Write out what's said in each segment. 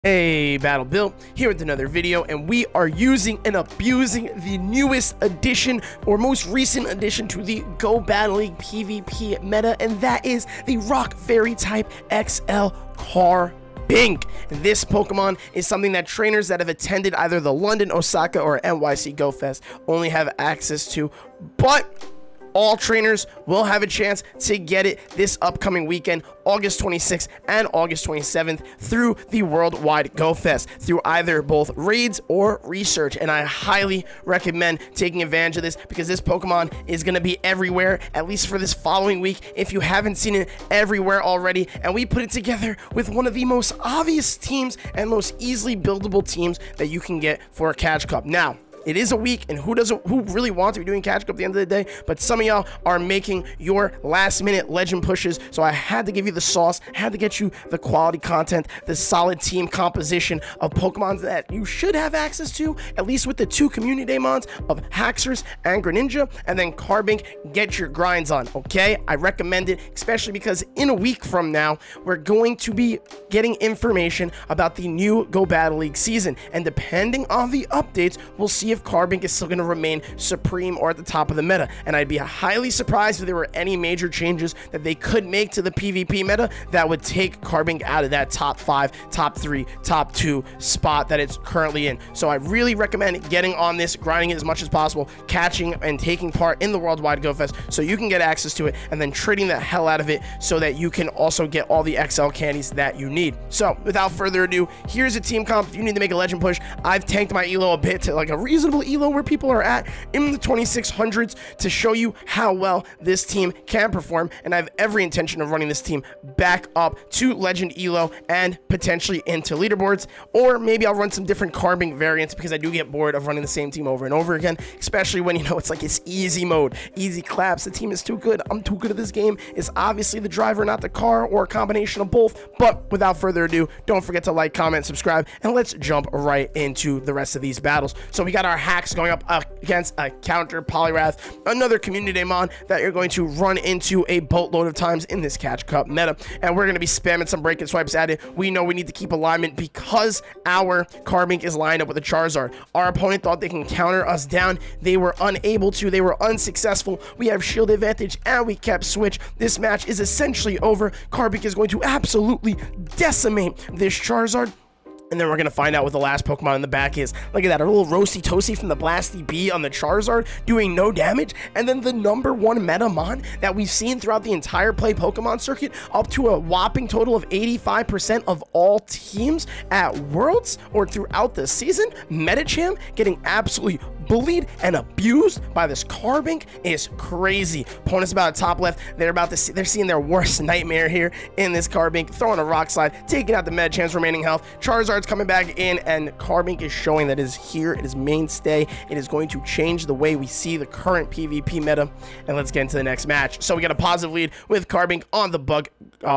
Hey, Battle Bill here with another video, and we are using and abusing the newest addition or most recent addition to the Go Battle League PvP meta, and that is the Rock Fairy type XL Carbink. And this Pokemon is something that trainers that have attended either the London, Osaka, or NYC Go Fest only have access to, but all trainers will have a chance to get it this upcoming weekend, August 26th and August 27th, through the Worldwide Go Fest, through either both raids or research. And I highly recommend taking advantage of this because this Pokemon is going to be everywhere, at least for this following week, if you haven't seen it everywhere already. And we put it together with one of the most obvious teams and most easily buildable teams that you can get for a Catch Cup. Now, it is a week, and who really wants to be doing Catch Cup at the end of the day? But some of y'all are making your last-minute legend pushes, so I had to give you the sauce, had to get you the quality content, the solid team composition of Pokemon that you should have access to, at least with the two community day mons of Haxorus and Greninja, and then Carbink. Get your grinds on, okay? I recommend it, especially because in a week from now, we're going to be getting information about the new Go Battle League season, and depending on the updates, we'll see if Carbink is still going to remain supreme or at the top of the meta. And I'd be highly surprised if there were any major changes that they could make to the PvP meta that would take Carbink out of that top 5, top 3, top 2 spot that it's currently in. So I really recommend getting on this, grinding it as much as possible, catching and taking part in the Worldwide Go Fest so you can get access to it, and then trading the hell out of it so that you can also get all the XL candies that you need. So without further ado, here's a team comp. If you need to make a legend push, I've tanked my elo a bit to like a reasonable elo where people are at in the 2600s to show you how well this team can perform, and I have every intention of running this team back up to legend elo and potentially into leaderboards, or maybe I'll run some different Carbink variants because I do get bored of running the same team over and over again, especially when, you know, it's like it's easy mode, easy claps. The team is too good, I'm too good at this game. It's obviously the driver, not the car, or a combination of both. But without further ado, don't forget to like, comment, subscribe, and let's jump right into the rest of these battles. So we got our Hacks going up against a counter Poliwrath, another community day mon that you're going to run into a boatload of times in this Catch Cup meta, and we're going to be spamming some break and swipes at it. We know we need to keep alignment because our Carbink is lined up with a Charizard. Our opponent thought they can counter us down. They were unable to. They were unsuccessful. We have shield advantage and we kept switch. This match is essentially over. Carbink is going to absolutely decimate this Charizard. And then we're going to find out what the last Pokemon in the back is. Look at that, a little Roasty Toasty from the Blasty Bee on the Charizard doing no damage. And then the #1 Metamon that we've seen throughout the entire Play Pokemon circuit, up to a whopping total of 85% of all teams at Worlds or throughout the season. Metacham getting absolutely bullied and abused by this Carbink is crazy. Opponents about to top left. They're seeing their worst nightmare here in this Carbink, throwing a Rock Slide, taking out the Metacham's remaining health. Charizard's coming back in, and Carbink is showing that it is here. It is mainstay. It is going to change the way we see the current PvP meta. And let's get into the next match. So we got a positive lead with Carbink on the bug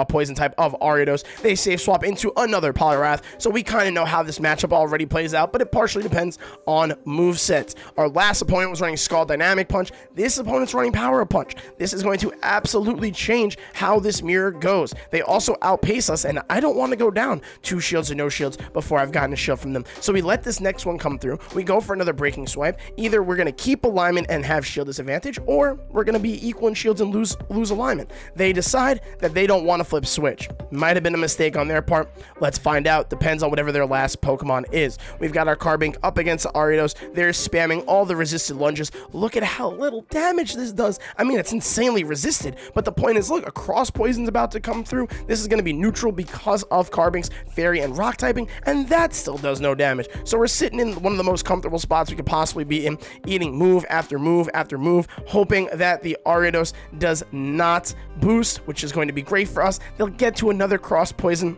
poison type of Ariados. They safe swap into another Poliwrath, so we kind of know how this matchup already plays out, but it partially depends on movesets. Our last opponent was running Scald Dynamic Punch. This opponent's running Power Punch. This is going to absolutely change how this mirror goes. They also outpace us, and I don't want to go down 2 shields and no shields before I've gotten a shield from them. So we let this next one come through. We go for another breaking swipe. Either we're going to keep alignment and have shield disadvantage, or we're going to be equal in shields and lose alignment. They decide that they don't want to flip switch. Might have been a mistake on their part. Let's find out. Depends on whatever their last Pokemon is. We've got our Carbink up against the Ariados. They're spamming all the resisted lunges. Look at how little damage this does. I mean, it's insanely resisted, but the point is, look, a cross poison's about to come through. This is going to be neutral because of Carbink's Fairy and Rock typing, and that still does no damage. So we're sitting in one of the most comfortable spots we could possibly be in, eating move after move after move, hoping that the Ariados does not boost, which is going to be great for us. They'll get to another cross poison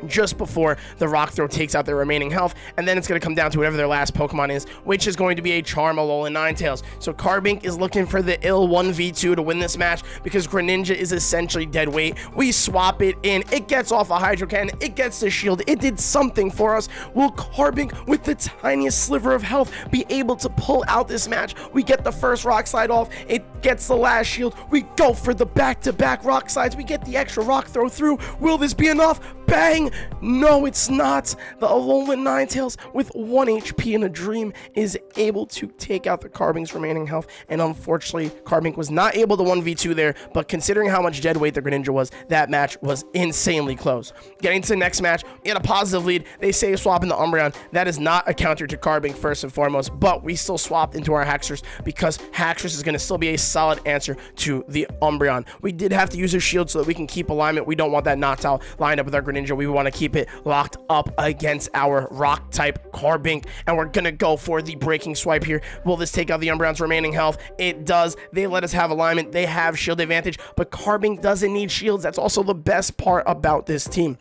just before the Rock Throw takes out their remaining health, and then it's going to come down to whatever their last Pokemon is, which is going to be a Charmalolan Ninetales. So Carbink is looking for the ill 1v2 to win this match because Greninja is essentially dead weight. We swap it in, it gets off a Hydro Cannon, it gets the shield, it did something for us. Will Carbink, with the tiniest sliver of health, be able to pull out this match? We get the first Rock Slide off, it gets the last shield, we go for the back-to-back Rock Slides, we get the extra Rock Throw through. Will this be enough? Bang! No, it's not. The Alolan Ninetales with 1 HP in a dream is able to take out the Carbink's remaining health, and unfortunately, Carbink was not able to 1v2 there, but considering how much dead weight the Greninja was, that match was insanely close. Getting to the next match, in a positive lead, they save swap in the Umbreon. That is not a counter to Carbink first and foremost, but we still swapped into our Haxorus because Haxorus is going to still be a solid answer to the Umbreon. We did have to use a shield so that we can keep alignment. We don't want that knocked out lined up with our Greninja. We want to keep it locked up against our rock type Carbink, and we're gonna go for the breaking swipe here. Will this take out the Umbreon's remaining health? It does. They let us have alignment. They have shield advantage, but Carbink doesn't need shields. That's also the best part about this team,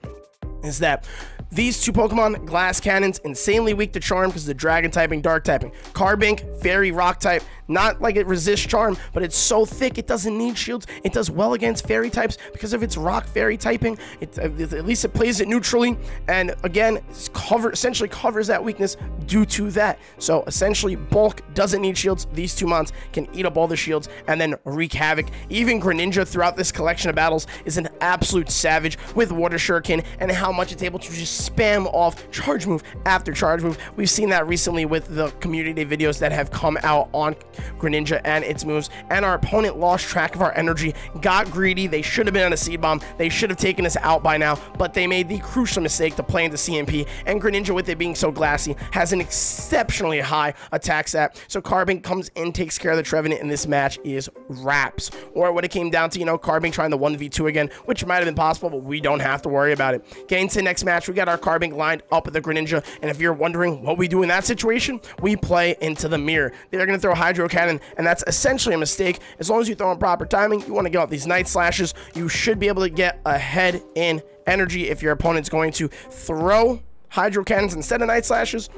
is that these two Pokemon, Glass Cannons, insanely weak to Charm because of the Dragon typing, Dark typing. Carbink, Fairy Rock type. Not like it resists Charm, but it's so thick it doesn't need shields. It does well against Fairy types because of its Rock Fairy typing. At least it plays it neutrally, and again, essentially covers that weakness due to that. So essentially, Bulk doesn't need shields. These two mons can eat up all the shields and then wreak havoc. Even Greninja throughout this collection of battles is an absolute savage with Water Shuriken and how much it's able to just spam off charge move after charge move. We've seen that recently with the community videos that have come out on Greninja and its moves, and our opponent lost track of our energy, got greedy. They should have been on a Seed Bomb. They should have taken us out by now, but they made the crucial mistake to play into CMP, and Greninja, with it being so glassy, has an exceptionally high attack stat. So Carbink comes in, takes care of the Trevenant, and this match is wraps. Or what it came down to, you know, Carbink trying to 1v2 again, which might have been possible, but we don't have to worry about it. Getting to the next match, we got our Carbink lined up with the Greninja, and if you're wondering what we do in that situation, we play into the mirror. They're going to throw Hydro Cannon, and that's essentially a mistake. As long as you throw in proper timing, you want to get out these Night Slashes. You should be able to get ahead in energy if your opponent's going to throw Hydro Cannons instead of Night Slashes.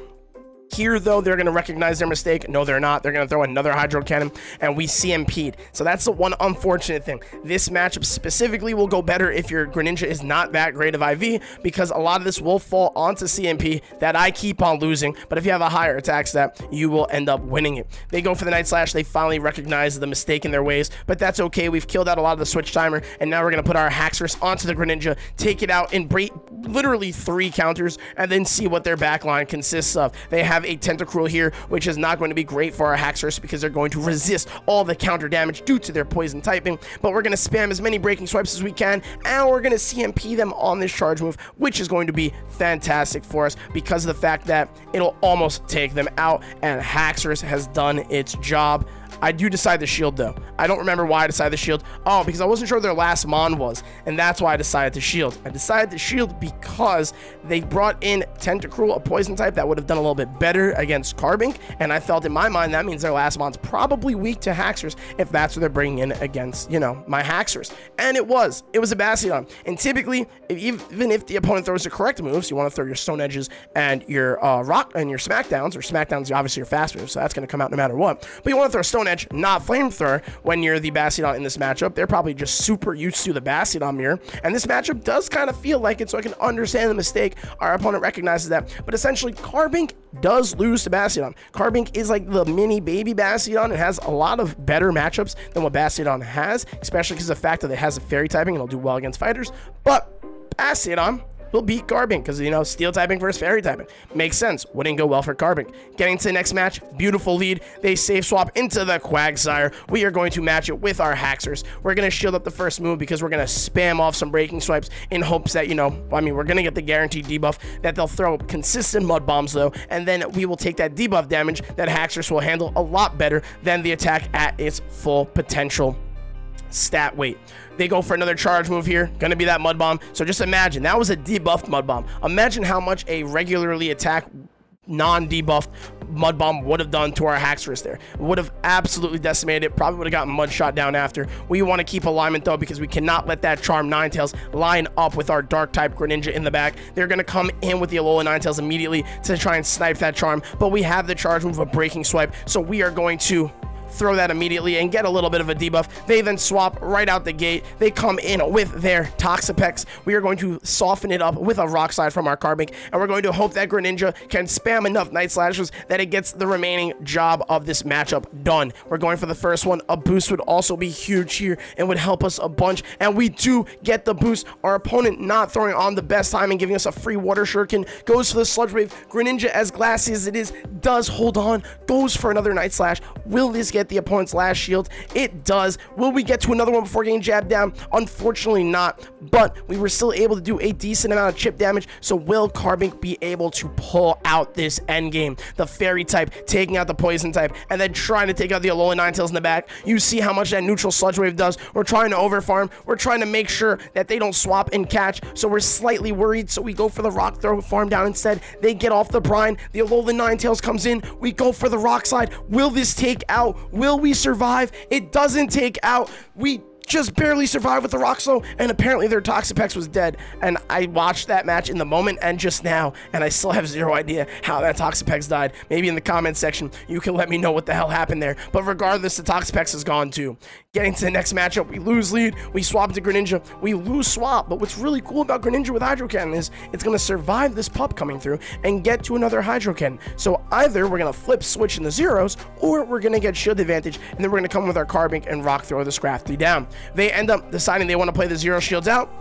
Here, though, they're going to recognize their mistake. No, they're not. They're going to throw another Hydro Cannon, and we CMP'd. So that's the one unfortunate thing. This matchup specifically will go better if your Greninja is not that great of IV, because a lot of this will fall onto CMP that I keep on losing. But if you have a higher attack stat, you will end up winning it. They go for the Night Slash. They finally recognize the mistake in their ways, but that's okay. We've killed out a lot of the switch timer, and now we're going to put our Haxorus onto the Greninja, take it out in literally 3 counters, and then see what their backline consists of. They have a Tentacruel here, which is not going to be great for our Haxorus because they're going to resist all the counter damage due to their poison typing, but we're going to spam as many breaking swipes as we can, and we're going to CMP them on this charge move, which is going to be fantastic for us because of the fact that it'll almost take them out, and Haxorus has done its job. I do decide the shield, though. I don't remember why I decided the shield. Oh, because I wasn't sure what their last mon was, and that's why I decided to shield. I decided to shield because they brought in Tentacruel, a poison type that would have done a little bit better against Carbink, and I felt in my mind that means their last mon's probably weak to Haxorus if that's what they're bringing in against, you know, my Haxorus. And it was a Bastiodon. And typically, even if the opponent throws the correct moves, you want to throw your Stone Edges and your Rock and your Smackdowns, or Smackdowns obviously your fast moves, so that's going to come out no matter what. But you want to throw Stone Edge, not Flamethrower, when you're the Bastiodon in this matchup. They're probably just super used to the Bastiodon mirror, and this matchup does kind of feel like it, so I can understand the mistake. Our opponent recognizes that, but essentially Carbink does lose to Bastiodon. Carbink is like the mini baby Bastiodon and has a lot of better matchups than what Bastiodon has, especially because of the fact that it has a fairy typing and it'll do well against fighters, but Bastiodon will beat Carbink because, you know, steel typing versus fairy typing. Makes sense. Wouldn't go well for Carbink. Getting to the next match, beautiful lead. They save swap into the Quagsire. We are going to match it with our Haxorus. We're going to shield up the first move because we're going to spam off some breaking swipes in hopes that, you know, I mean, we're going to get the guaranteed debuff that they'll throw consistent mud bombs, though, and then we will take that debuff damage that Haxorus will handle a lot better than the attack at its full potential stat weight. They go for another charge move here, gonna be that Mud Bomb. So just imagine, that was a debuffed Mud Bomb. Imagine how much a regularly attacked, non-debuffed Mud Bomb would have done to our Haxorus there. It would have absolutely decimated it, probably would have gotten Mud Shot down after. We want to keep alignment, though, because we cannot let that Charm Ninetales line up with our Dark-type Greninja in the back. They're going to come in with the Alola Ninetales immediately to try and snipe that Charm, but we have the charge move of Breaking Swipe, so we are going to throw that immediately and get a little bit of a debuff. They then swap right out the gate. They come in with their Toxapex. We are going to soften it up with a Rock Slide from our Carbink, and we're going to hope that Greninja can spam enough Night Slashes that it gets the remaining job of this matchup done. We're going for the first one. A boost would also be huge here and would help us a bunch, and we do get the boost. Our opponent not throwing on the best time and giving us a free Water Shuriken, goes for the Sludge Wave. Greninja, as glassy as it is, does hold on, goes for another Night Slash. Will this get the opponent's last shield? It does. Will we get to another one before getting jabbed down? Unfortunately not, but we were still able to do a decent amount of chip damage. So will Carbink be able to pull out this end game? The Fairy type taking out the Poison type and then trying to take out the Alolan Ninetales in the back. You see how much that neutral Sludge Wave does. We're trying to overfarm. We're trying to make sure that they don't swap and catch, so we're slightly worried, so we go for the Rock Throw, farm down instead. They get off the brine. The Alolan Ninetales comes in. We go for the Rock Slide. Will this take out? Will we survive? It doesn't take out. We just barely survived with the Rock Slow, and apparently their Toxapex was dead. And I watched that match in the moment and just now, and I still have zero idea how that Toxapex died. Maybe in the comment section you can let me know what the hell happened there, but regardless, the Toxapex is gone too. Getting to the next matchup, we lose lead, we swap to Greninja, we lose swap, but what's really cool about Greninja with Hydro Cannon is it's going to survive this pup coming through and get to another Hydro Cannon. So either we're going to flip switch in the zeros, or we're going to get shield advantage, and then we're going to come with our Carbink and Rock Throw the Scrafty down. They end up deciding they want to play the zero shields out.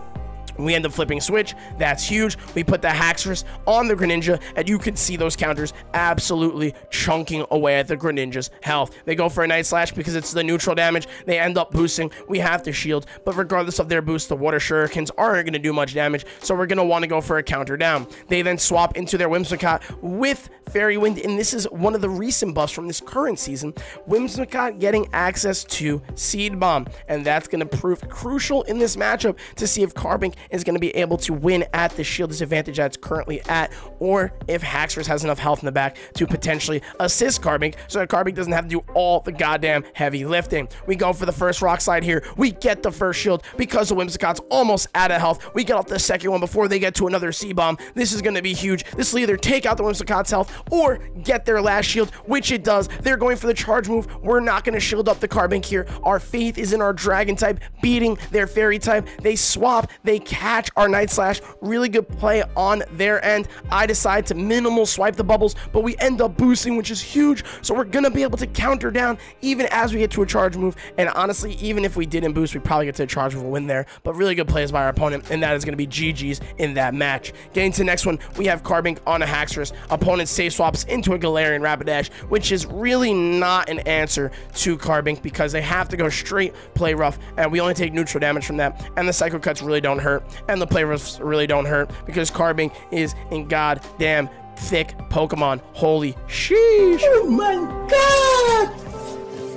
We end up flipping switch. That's huge. We put the Haxorus on the Greninja, and you can see those counters absolutely chunking away at the Greninja's health. They go for a Night Slash because it's the neutral damage. They end up boosting. We have to shield, but regardless of their boost, the Water Shurikens aren't going to do much damage, so we're going to want to go for a counter down. They then swap into their Whimsicott with Fairy Wind, and this is one of the recent buffs from this current season. Whimsicott getting access to Seed Bomb, and that's going to prove crucial in this matchup to see if Carbink is going to be able to win at the shield disadvantage that it's currently at, or if Haxorus has enough health in the back to potentially assist Carbink, so that Carbink doesn't have to do all the goddamn heavy lifting. We go for the first Rock Slide here. We get the first shield because the Whimsicott's almost out of health. We get off the second one before they get to another C-Bomb. This is going to be huge. This will either take out the Whimsicott's health or get their last shield, which it does. They're going for the charge move. We're not going to shield up the Carbink here. Our faith is in our Dragon type beating their Fairy type. They swap. They catch our Night Slash. Really good play on their end. I decide to minimal swipe the bubbles, but we end up boosting, which is huge. So we're going to be able to counter down even as we get to a charge move. And honestly, even if we didn't boost, we probably get to a charge move and win there. But really good plays by our opponent, and that is going to be GG's in that match. Getting to the next one, we have Carbink on a Haxorus. Opponent safe swaps into a Galarian Rapidash, which is really not an answer to Carbink because they have to go straight play rough, and we only take neutral damage from that. And the Psycho Cuts really don't hurt, and the play roughs really don't hurt because Carbink is in goddamn thick Pokemon. Holy sheesh. Oh my god!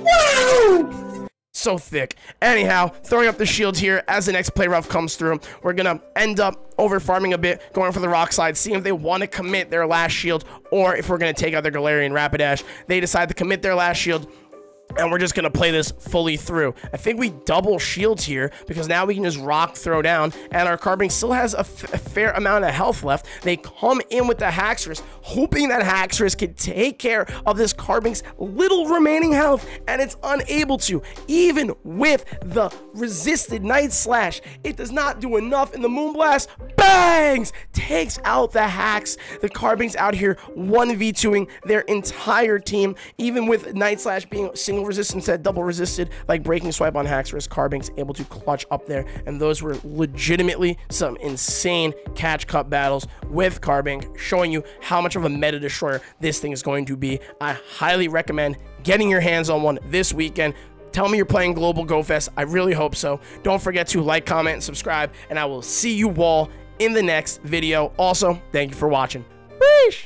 Wow! So thick. Anyhow, throwing up the shield here as the next play rough comes through. We're gonna end up over farming a bit, going for the Rock Slide, seeing if they want to commit their last shield or if we're gonna take out their Galarian Rapidash. They decide to commit their last shield, and we're just going to play this fully through. I think we double shields here because now we can just Rock Throw down, and our Carbink still has a fair amount of health left. They come in with the Haxorus, hoping that Haxorus can take care of this Carbink's little remaining health, and it's unable to. Even with the resisted Night Slash, it does not do enough, and the Moonblast bangs! Takes out the Hax. The Carbink's out here 1v2ing their entire team, even with Night Slash being single resistance instead double resisted, like Breaking Swipe on Haxorus. Carbink's able to clutch up there, and those were legitimately some insane catch cut battles with Carbink, showing you how much of a meta destroyer this thing is going to be. I highly recommend getting your hands on one this weekend. Tell me you're playing Global Go Fest. I really hope so. Don't forget to like, comment, and subscribe, and I will see you all in the next video. Also, thank you for watching. Peace.